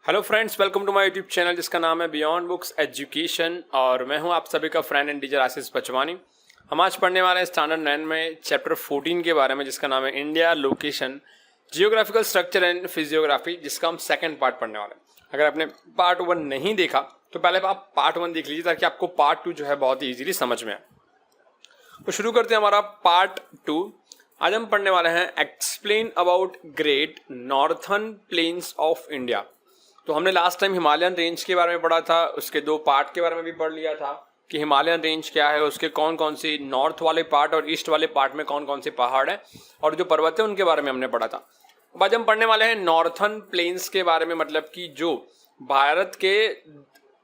Hello friends, welcome to my YouTube channel जिसका नाम है बियॉन्ड बुक्स एजुकेशन और मैं हूं आप सभी का फ्रेंड एंड टीचर आशीष बचवानी। हम आज पढ़ने वाले हैं स्टैंडर्ड 9 में चैप्टर 14 के बारे में जिसका नाम है India location geographical structure and physiography, जिसका हम सेकंड पार्ट पढ़ने वाले हैं। अगर आपने पार्ट 1 नहीं देखा तो पहले आप पार्ट 1 देख लीजिए ताकि आपको पार्ट 2 जो है बहुत ही ईजिली समझ में आए। तो शुरू करते हैं हमारा पार्ट 2। आज हम पढ़ने वाले हैं explain about great northern plains of India. तो हमने लास्ट टाइम हिमालयन रेंज के बारे में पढ़ा था, उसके 2 पार्ट के बारे में भी पढ़ लिया था कि हिमालयन रेंज क्या है, उसके कौन कौन सी नॉर्थ वाले पार्ट और ईस्ट वाले पार्ट में कौन कौन से पहाड़ हैं और जो पर्वत है उनके बारे में हमने पढ़ा था। अब आज हम पढ़ने वाले हैं नॉर्थर्न प्लेन्स के बारे में, मतलब कि जो भारत के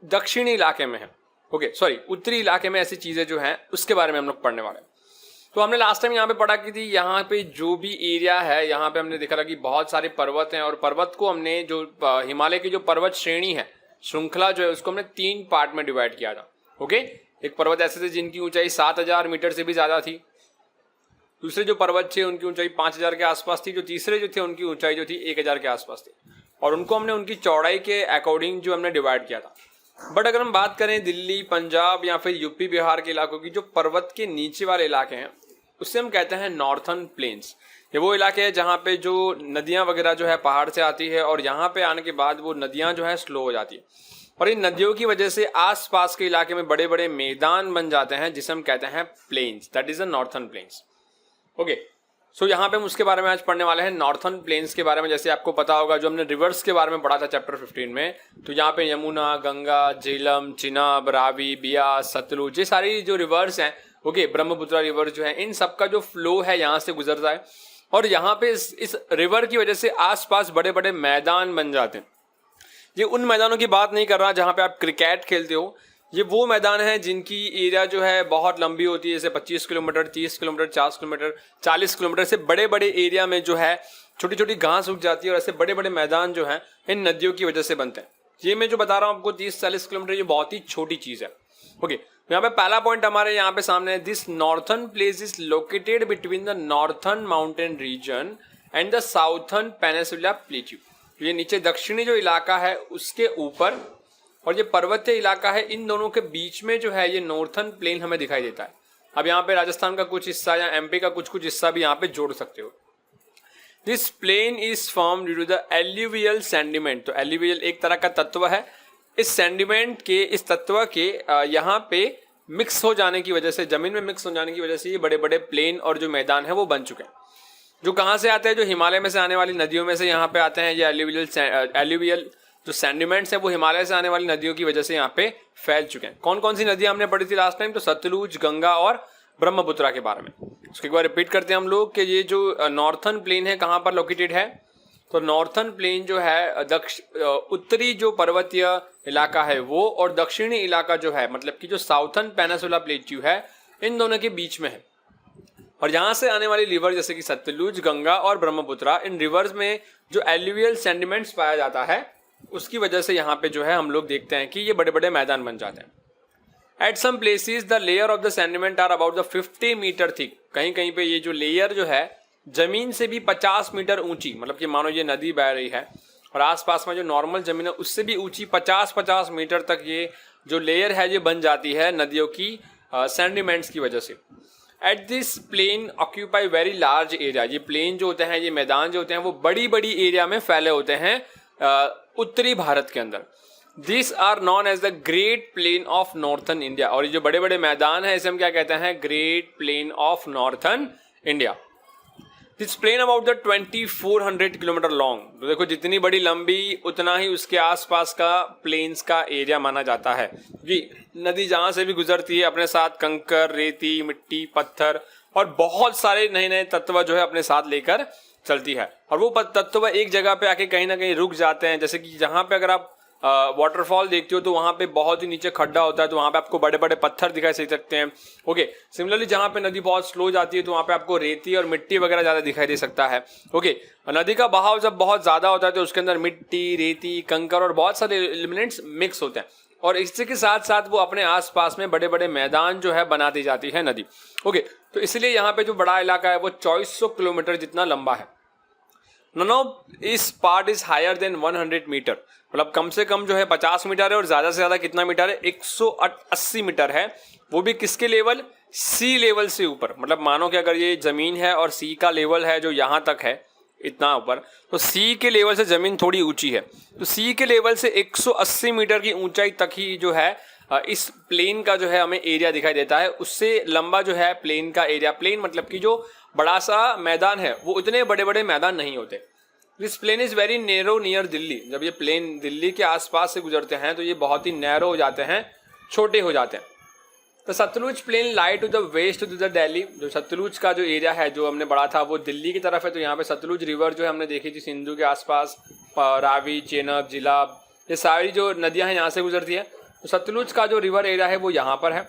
दक्षिणी इलाके में है, उत्तरी इलाके में ऐसी चीजें जो हैं उसके बारे में हम लोग पढ़ने वाले हैं। तो हमने लास्ट टाइम यहाँ पे पढ़ा की थी, यहाँ पे जो भी एरिया है यहाँ पे हमने देखा था कि बहुत सारे पर्वत हैं और पर्वत को हमने जो हिमालय की जो पर्वत श्रेणी है, श्रृंखला जो है, उसको हमने 3 पार्ट में डिवाइड किया था। ओके, एक पर्वत ऐसे थे जिनकी ऊंचाई 7000 मीटर से भी ज्यादा थी, दूसरे जो पर्वत थे उनकी ऊंचाई 5000 के आसपास थी, जो तीसरे जो थे उनकी ऊंचाई जो थी 1000 के आसपास थी, और उनको हमने उनकी चौड़ाई के अकॉर्डिंग जो हमने डिवाइड किया था। बट अगर हम बात करें दिल्ली, पंजाब या फिर यूपी बिहार के इलाकों की, जो पर्वत के नीचे वाले इलाके हैं उससे हम कहते हैं नॉर्थर्न प्लेन्स। ये वो इलाके हैं जहाँ पे जो नदियाँ वगैरह जो है पहाड़ से आती है और यहाँ पे आने के बाद वो नदियाँ जो है स्लो हो जाती है, और इन नदियों की वजह से आसपास के इलाके में बड़े बड़े मैदान बन जाते हैं जिसे हम कहते हैं plains, that is the northern plains. Okay, so यहाँ पे हम उसके बारे में आज पढ़ने वाले हैं नॉर्थर्न प्लेन्स के बारे में। जैसे आपको पता होगा जो हमने रिवर्स के बारे में पढ़ा था चैप्टर 15 में, तो यहाँ पे यमुना, गंगा, झेलम, चिनाब, रावी, बियास, सतलुज, ये सारी जो रिवर्स हैं, ओके, ब्रह्मपुत्र रिवर जो है, इन सब का जो फ्लो है यहाँ से गुजरता है और यहाँ पे इस रिवर की वजह से आसपास बड़े बड़े मैदान बन जाते हैं। ये उन मैदानों की बात नहीं कर रहा जहाँ पे आप क्रिकेट खेलते हो, ये वो मैदान है जिनकी एरिया जो है बहुत लंबी होती है, जैसे 25 किलोमीटर, 30 किलोमीटर, 40 किलोमीटर, 40 किलोमीटर से बड़े बड़े एरिया में जो है छोटी छोटी घास उग जाती है और ऐसे बड़े बड़े मैदान जो है इन नदियों की वजह से बनते हैं। ये मैं जो बता रहा हूँ आपको 30-40 किलोमीटर, ये बहुत ही छोटी चीज है। ओके, यहाँ पे पहला पॉइंट हमारे यहाँ पे सामने है, this northern place is located between the northern mountain region and the southern peninsula plateau. ये नीचे दक्षिणी जो इलाका है उसके ऊपर और ये पर्वतीय इलाका है, इन दोनों के बीच में जो है ये नॉर्थर्न प्लेन हमें दिखाई देता है। अब यहाँ पे राजस्थान का कुछ हिस्सा या एमपी का कुछ हिस्सा भी यहाँ पे जोड़ सकते हो। This plain is form due to the alluvial sediment. तो एल्यूवियल एक तरह का तत्व है, इस सेंडिमेंट के, इस तत्व के यहाँ पे मिक्स हो जाने की वजह से, जमीन में मिक्स हो जाने की वजह से ये बड़े बड़े प्लेन और जो मैदान है वो बन चुके हैं। जो कहाँ से आते हैं, जो हिमालय में से आने वाली नदियों में से यहाँ पे आते हैं। ये एल्यूवियल जो सेंडिमेंट्स है वो हिमालय से आने वाली नदियों की वजह से यहाँ पे फैल चुके हैं। कौन कौन सी नदियां हमने पढ़ी थी लास्ट टाइम? तो सतलुज, गंगा और ब्रह्मपुत्रा के बारे में। उसके एक बार रिपीट करते हैं हम लोग कि ये जो नॉर्थर्न प्लेन है कहाँ पर लोकेटेड है। तो नॉर्थर्न प्लेन जो है उत्तरी जो पर्वतीय इलाका है वो, और दक्षिणी इलाका जो है मतलब कि जो साउथर्न पेनिनसुला प्लेट्यू है, इन दोनों के बीच में है। और यहाँ से आने वाली रिवर जैसे कि सतलुज, गंगा और ब्रह्मपुत्रा, इन रिवर्स में जो एल्यूवियल सेंडिमेंट्स पाया जाता है उसकी वजह से यहाँ पे जो है हम लोग देखते हैं कि ये बड़े बड़े मैदान बन जाते हैं। At some places the layer of the sediment are about the 50 metre thick. कहीं कहीं पे ये जो लेयर जो है जमीन से भी 50 मीटर ऊंची, मतलब कि मानो ये नदी बह रही है और आसपास में जो नॉर्मल जमीन है उससे भी ऊंची 50-50 मीटर तक ये जो लेयर है ये बन जाती है नदियों की सेंडिमेंट्स की वजह से। At this plain occupy very large area. ये प्लेन जो होते हैं, ये मैदान जो होते हैं वो बड़ी बड़ी एरिया में फैले होते हैं उत्तरी भारत के अंदर। This are known as the great plain of northern India. और ये जो बड़े बड़े मैदान है इसे हम क्या कहते हैं? Great plain of northern India. This plain about the 2400 kilometre long. तो देखो जितनी बड़ी लंबी उतना ही उसके आसपास का प्लेन्स का एरिया माना जाता है, क्योंकि नदी जहां से भी गुजरती है अपने साथ कंकर, रेती, मिट्टी, पत्थर और बहुत सारे नए नए तत्व जो है अपने साथ लेकर चलती है। और वो तत्व एक जगह पे आके कहीं ना कहीं रुक जाते हैं। जैसे कि जहां पे अगर आप वाटरफॉल देखते हो तो वहां पे बहुत ही नीचे खड्डा होता है, तो वहां पे आपको बड़े बड़े पत्थर दिखाई सकते हैं। ओके, सिमिलरली जहां पे नदी बहुत स्लो जाती है तो वहां पे आपको रेती और मिट्टी वगैरह ज्यादा दिखाई दे सकता है। ओके, नदी का बहाव जब बहुत ज्यादा होता है तो उसके अंदर मिट्टी, रेती, कंकर और बहुत सारे एलिमेंट्स मिक्स होते हैं, और इसके साथ साथ वो अपने आसपास में बड़े बड़े मैदान जो है बनाती जाती है नदी। ओके, तो इसलिए यहाँ पे जो बड़ा इलाका है वो 2400 किलोमीटर जितना लंबा है। None of this part is higher than 100 metre. मतलब कम से कम जो है 50 मीटर है और ज़्यादा से ज़्यादा कितना मीटर है, 180 मीटर है, वो भी किसके लेवल, सी लेवल से ऊपर। मतलब मानो कि अगर ये ज़मीन है और सी का लेवल है जो यहाँ तक है इतना ऊपर, तो सी के लेवल से ज़मीन थोड़ी ऊंची है, तो सी के लेवल से 180 मीटर की ऊंचाई तक ही जो है इस प्लेन का जो है हमें एरिया दिखाई देता है। उससे लंबा जो है प्लेन का एरिया, प्लेन मतलब कि जो बड़ा सा मैदान है वो इतने बड़े बड़े मैदान नहीं होते। This plain is very narrow near Delhi. जब ये प्लेन दिल्ली के आसपास से गुजरते हैं तो ये बहुत ही नैरो हो जाते हैं, छोटे हो जाते हैं। तो Sutlej plain lie to the west to the Delhi. जो सतलुज का जो एरिया है जो हमने बढ़ा था वो दिल्ली की तरफ है। तो यहाँ पे सतलुज रिवर जो है हमने देखी थी सिंधु के आसपास, रावी, चेनाब, जिलाब, ये सारी जो नदियाँ हैं यहाँ से गुजरती है। तो सतलुज का जो रिवर एरिया है वो यहाँ पर है।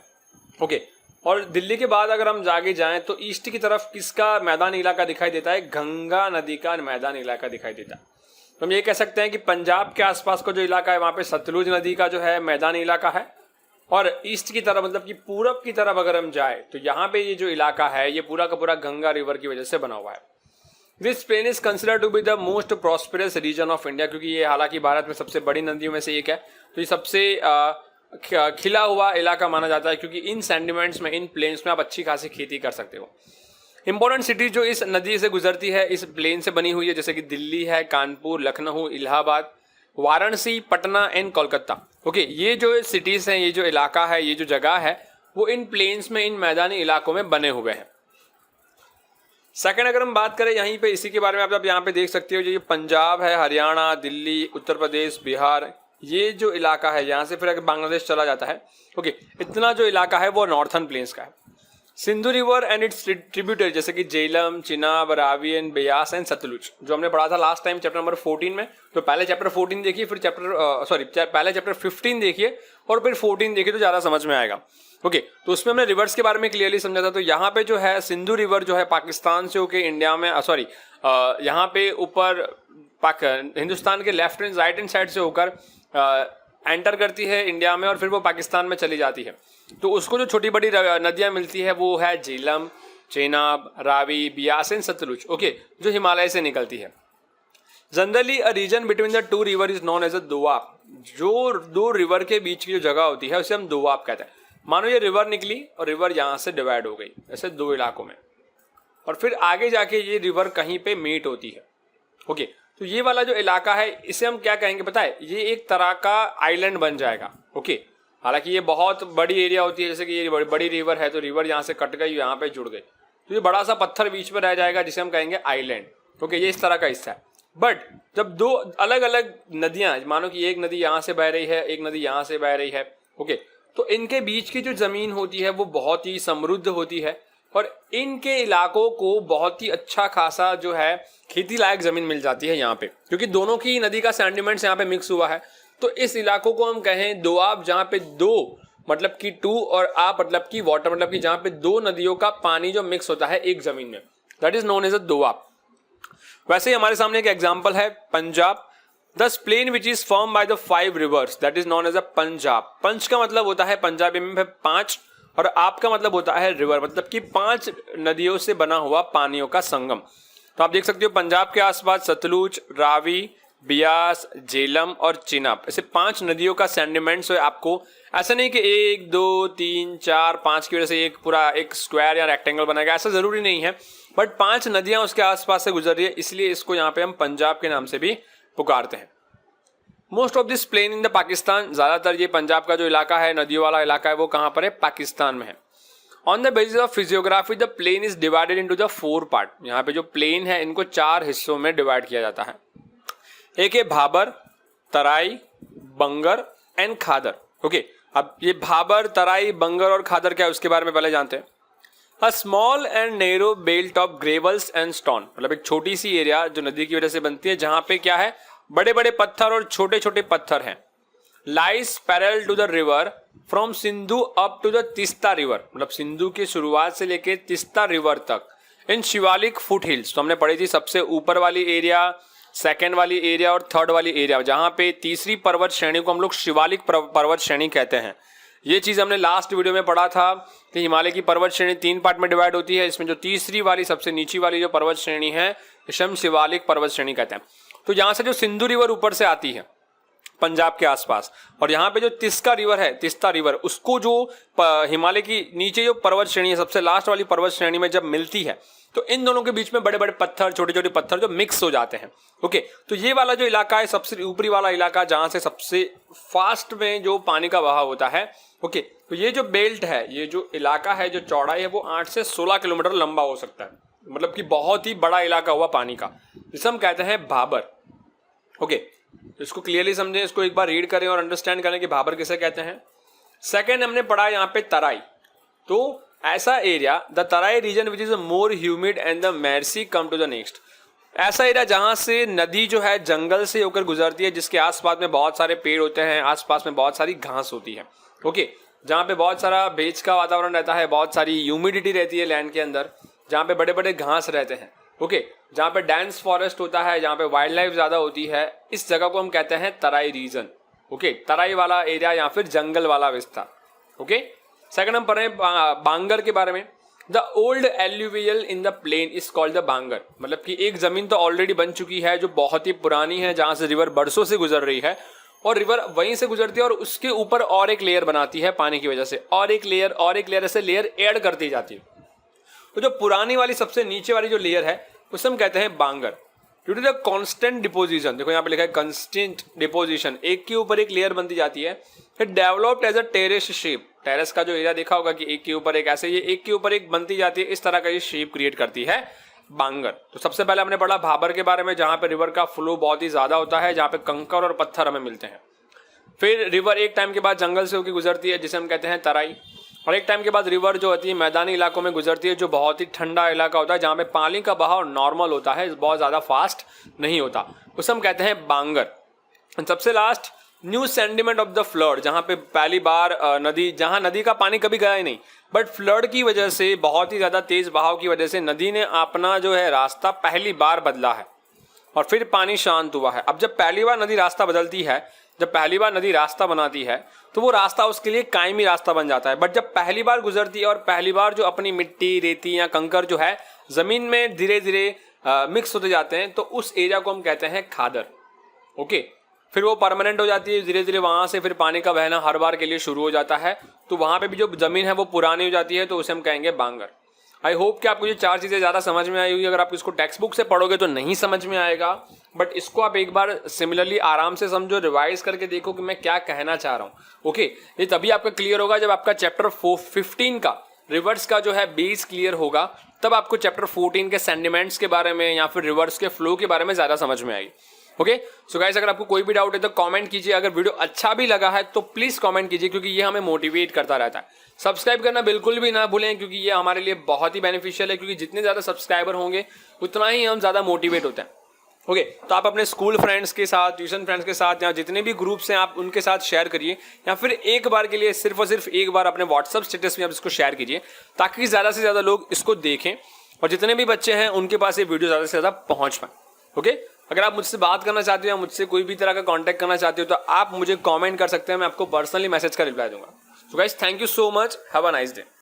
ओके, और दिल्ली के बाद अगर हम आगे जाएं तो ईस्ट की तरफ किसका मैदानी इलाका दिखाई देता है, गंगा नदी का मैदानी इलाका दिखाई देता है। तो हम ये कह सकते हैं कि पंजाब के आसपास का जो इलाका है वहाँ पे सतलुज नदी का जो है मैदानी इलाका है। और ईस्ट की तरफ मतलब कि पूरब की तरफ अगर हम जाए तो यहाँ पे ये जो इलाका है ये पूरा का पूरा गंगा रिवर की वजह से बना हुआ है। This plain is considered to be the most prosperous region of India, क्योंकि ये हालांकि भारत में सबसे बड़ी नदियों में से एक है, तो ये सबसे खिला हुआ इलाका माना जाता है, क्योंकि इन सेंडिमेंट्स में, इन प्लेन्स में आप अच्छी खासी खेती कर सकते हो। इंपॉर्टेंट सिटीज जो इस नदी से गुजरती है, इस प्लेन से बनी हुई है, जैसे कि दिल्ली है, कानपुर, लखनऊ, इलाहाबाद, वाराणसी, पटना एंड कोलकाता। ओके, ये जो सिटीज हैं, ये जो इलाका है, ये जो जगह है, वो इन प्लेन्स में, इन मैदानी इलाकों में बने हुए हैं। सेकंड अगर हम बात करें यहीं पे, इसी के बारे में आप यहाँ पे देख सकते हो, जो ये पंजाब है, हरियाणा, दिल्ली, उत्तर प्रदेश, बिहार, ये जो इलाका है यहाँ से फिर अगर बांग्लादेश चला जाता है। ओके, इतना जो इलाका है वो नॉर्थर्न प्लेन्स का है। Sindhu river and it's tributary जैसे कि झेलम, चिनाब, रावी एंड ब्यास एंड सतलुज, जो हमने पढ़ा था लास्ट टाइम चैप्टर नंबर 14 में। तो पहले चैप्टर 14 देखिए, फिर पहले चैप्टर 15 देखिए और फिर 14 देखिए तो ज़्यादा समझ में आएगा। ओके, तो उसमें हमने रिवर्स के बारे में क्लियरली समझा था। तो यहाँ पे जो है सिंधु रिवर जो है पाकिस्तान से होके इंडिया में, यहाँ पे ऊपर हिंदुस्तान के left and right hand side से होकर एंटर करती है इंडिया में और फिर वो पाकिस्तान में चली जाती है। तो उसको जो छोटी बड़ी नदियाँ मिलती है वो है झेलम, चेनाब, रावी, ब्यास एंड सतलुज। ओके, जो हिमालय से निकलती है। Generally a region between the two river is known as a doab. जो दो रिवर के बीच की जो जगह होती है उसे हम दोआब कहते हैं। मानो ये रिवर निकली और रिवर यहाँ से डिवाइड हो गई ऐसे दो इलाकों में, और फिर आगे जाके ये रिवर कहीं पे मीट होती है। ओके, तो ये वाला जो इलाका है इसे हम क्या कहेंगे पता है, ये एक तरह का आइलैंड बन जाएगा। ओके, हालांकि ये बहुत बड़ी एरिया होती है, जैसे कि ये बड़ी रिवर है तो रिवर यहाँ से कट गई, यहाँ पे जुड़ गई, तो ये बड़ा सा पत्थर बीच में रह जाएगा जिसे हम कहेंगे आइलैंड। ओके, ये इस तरह का हिस्सा है। बट जब दो अलग अलग नदियाँ, मानो कि एक नदी यहाँ से बह रही है, एक नदी यहाँ से बह रही है, ओके, तो इनके बीच की जो जमीन होती है वो बहुत ही समृद्ध होती है और इनके इलाकों को बहुत ही अच्छा खासा जो है खेती लायक जमीन मिल जाती है यहाँ पे, क्योंकि दोनों की नदी का सेंडिमेंट्स यहाँ पे मिक्स हुआ है। तो इस इलाकों को हम कहें दोआब, जहाँ पे दो मतलब कि टू और आप मतलब कि वाटर मतलब कि जहाँ पे दो नदियों का पानी जो मिक्स होता है एक जमीन में, that is known as a doab. वैसे ही हमारे सामने एक एग्जाम्पल है Punjab. This plain which is form by the 5 rivers that is known as a Punjab. पंच का मतलब होता है पंजाबी में 5 और आप का मतलब होता है रिवर, मतलब कि 5 नदियों से बना हुआ पानियों का संगम। तो आप देख सकते हो पंजाब के आसपास सतलुज, रावी, ब्यास, झेलम और चिनाब, ऐसे 5 नदियों का सेंडिमेंट्स है। आपको ऐसा नहीं कि 1 2 3 4 5 की वजह से एक पूरा एक स्क्वायर या रेक्टेंगल बनाएगा, ऐसा जरूरी नहीं है, बट 5 नदियां उसके आसपास से गुजर रही है, इसलिए इसको यहाँ पे हम पंजाब के नाम से भी पुकारते हैं। Most of this plain in the Pakistan, ज्यादातर ये पंजाब का जो इलाका है, नदियों वाला इलाका है, वो कहाँ पर है, पाकिस्तान में है। On the basis of physiography the plain is divided into the 4 part. यहाँ पे जो प्लेन है इनको 4 हिस्सों में डिवाइड किया जाता है। एक है भाबर, तराई, बंगर एंड खादर। ओके, अब ये भाबर, तराई, बंगर और खादर क्या है उसके बारे में पहले जानते हैं। A small and narrow belt of gravels and stone, मतलब एक छोटी सी एरिया जो नदी की वजह से बनती है, जहां पे क्या है, बड़े बड़े पत्थर और छोटे छोटे पत्थर हैं। Lies parallel to the river from Sindhu up to the Teesta river, मतलब सिंधु की शुरुआत से लेके तिस्ता रिवर तक इन शिवालिक फुट हिल्स। तो हमने पढ़ी थी सबसे ऊपर वाली एरिया, सेकेंड वाली एरिया और थर्ड वाली एरिया, जहां पे तीसरी पर्वत श्रेणी को हम लोग शिवालिक पर्वत श्रेणी कहते हैं। ये चीज हमने लास्ट वीडियो में पढ़ा था कि हिमालय की पर्वत श्रेणी 3 पार्ट में डिवाइड होती है। इसमें जो तीसरी वाली सबसे नीची वाली जो पर्वत श्रेणी है इसे हम शिवालिक पर्वत श्रेणी कहते हैं। तो यहाँ से जो सिंधु रिवर ऊपर से आती है पंजाब के आसपास। और यहाँ पे जो तिस्ता रिवर है, तिस्ता रिवर, उसको जो हिमालय की नीचे जो पर्वत श्रेणी है, सबसे लास्ट वाली पर्वत श्रेणी में जब मिलती है तो इन दोनों के बीच में बड़े बड़े पत्थर, छोटे छोटे पत्थर जो मिक्स हो जाते हैं। ओके, तो ये वाला जो इलाका है, सबसे ऊपरी वाला इलाका जहां से सबसे फास्ट में जो पानी का बहाव होता है। ओके, तो ये जो बेल्ट है, ये जो इलाका है, जो चौड़ाई है वो 8 से 16 किलोमीटर लंबा हो सकता है, मतलब कि बहुत ही बड़ा इलाका हुआ पानी का, जिसे हम कहते हैं भाबर। ओके, इसको क्लियरली समझें, इसको एक बार रीड करें और अंडरस्टैंड करें कि भाबर किसे कहते हैं। सेकेंड हमने पढ़ा यहाँ पे तराई। तो ऐसा area, the Terai region which is more humid and the mercy come to the next. ऐसा एरिया जहां से नदी जो है जंगल से होकर गुजरती है, जिसके आसपास में बहुत सारे पेड़ होते हैं, आसपास में बहुत सारी घास होती है। ओके, जहाँ पे बहुत सारा बेच का वातावरण रहता है, बहुत सारी ह्यूमिडिटी रहती है लैंड के अंदर, जहाँ पे बड़े बड़े घास रहते हैं। ओके, जहाँ पे डेंस फॉरेस्ट होता है, जहाँ पे वाइल्ड लाइफ ज्यादा होती है, इस जगह को हम कहते हैं तराई रीजन। ओके, तराई वाला एरिया या फिर जंगल वाला विस्तार। ओके, सेकंड हम पढ़ रहे हैं बांगर के बारे में। The old alluvial in the plain is called the Bangar, मतलब कि एक जमीन तो ऑलरेडी बन चुकी है जो बहुत ही पुरानी है, जहां से रिवर बरसों से गुजर रही है, और रिवर वहीं से गुजरती है और उसके ऊपर और एक लेयर बनाती है पानी की वजह से, और एक लेयर ऐसे लेयर ऐड करती जाती है। तो जो पुरानी वाली सबसे नीचे वाली जो लेयर है उसे हम कहते हैं Bangar. Due to the constant deposition, देखो यहाँ पे लिखा है कांस्टेंट डिपोजिशन, एक के ऊपर एक लेयर बनती जाती है। फिर developed as a terrace shape, terrace का जो एरिया देखा होगा कि एक के ऊपर एक ऐसे, ये एक के ऊपर एक बनती जाती है, इस तरह का ये शेप क्रिएट करती है बांगर। तो सबसे पहले हमने पढ़ा भाबर के बारे में, जहां पे रिवर का फ्लो बहुत ही ज्यादा होता है, जहां पे कंकर और पत्थर हमें मिलते हैं। फिर रिवर एक टाइम के बाद जंगल से होकर गुजरती है, जिसे हम कहते हैं तराई। और एक टाइम के बाद रिवर जो होती है मैदानी इलाकों में गुजरती है, जो बहुत ही ठंडा इलाका होता है, जहाँ पे पानी का बहाव नॉर्मल होता है, बहुत ज़्यादा फास्ट नहीं होता, उसे हम कहते हैं बांगर। सबसे last new sediment of the flood, जहाँ पे पहली बार नदी, जहाँ नदी का पानी कभी गया ही नहीं, बट फ्लड की वजह से, बहुत ही ज़्यादा तेज बहाव की वजह से नदी ने अपना जो है रास्ता पहली बार बदला है और फिर पानी शांत हुआ है। अब जब पहली बार नदी रास्ता बदलती है, जब पहली बार नदी रास्ता बनाती है, तो वो रास्ता उसके लिए कायमी रास्ता बन जाता है। बट जब पहली बार गुजरती है और पहली बार जो अपनी मिट्टी, रेती या कंकर जो है जमीन में धीरे धीरे मिक्स होते जाते हैं, तो उस एरिया को हम कहते हैं खादर। ओके, फिर वो परमानेंट हो जाती है धीरे धीरे, वहां से फिर पानी का बहना हर बार के लिए शुरू हो जाता है, तो वहां पे भी जो जमीन है वो पुरानी हो जाती है, तो उसे हम कहेंगे बांगर। आई होप कि आपको ये चार चीज़ें ज़्यादा समझ में आई होगी। अगर आप इसको टेक्स्ट बुक से पढ़ोगे तो नहीं समझ में आएगा, बट इसको आप एक बार सिमिलरली आराम से समझो, रिवाइज करके देखो कि मैं क्या कहना चाह रहा हूँ। ओके, ये तभी आपका क्लियर होगा जब आपका चैप्टर 15 का रिवर्स का जो है बेस क्लियर होगा, तब आपको चैप्टर 14 के सेंटिमेंट्स के बारे में या फिर रिवर्स के फ्लो के बारे में ज़्यादा समझ में आएगी। ओके, सो गाइस, अगर आपको कोई भी डाउट है तो कमेंट कीजिए। अगर वीडियो अच्छा भी लगा है तो प्लीज़ कमेंट कीजिए, क्योंकि ये हमें मोटिवेट करता रहता है। सब्सक्राइब करना बिल्कुल भी ना भूलें, क्योंकि ये हमारे लिए बहुत ही बेनिफिशियल है, क्योंकि जितने ज़्यादा सब्सक्राइबर होंगे उतना ही हम ज़्यादा मोटिवेट होते हैं। ओके, तो आप अपने स्कूल फ्रेंड्स के साथ, ट्यूशन फ्रेंड्स के साथ, या जितने भी ग्रुप्स हैं आप उनके साथ शेयर करिए, या फिर एक बार के लिए सिर्फ और सिर्फ एक बार अपने व्हाट्सअप स्टेटस में आप इसको शेयर कीजिए, ताकि ज़्यादा से ज़्यादा लोग इसको देखें और जितने भी बच्चे हैं उनके पास ये वीडियो ज़्यादा से ज़्यादा पहुँच पाए। ओके, अगर आप मुझसे बात करना चाहते हो या मुझसे कोई भी तरह का कांटेक्ट करना चाहते हो तो आप मुझे कमेंट कर सकते हैं, मैं आपको पर्सनली मैसेज का रिप्लाई दूंगा। So guys, thank you so much, have a nice day.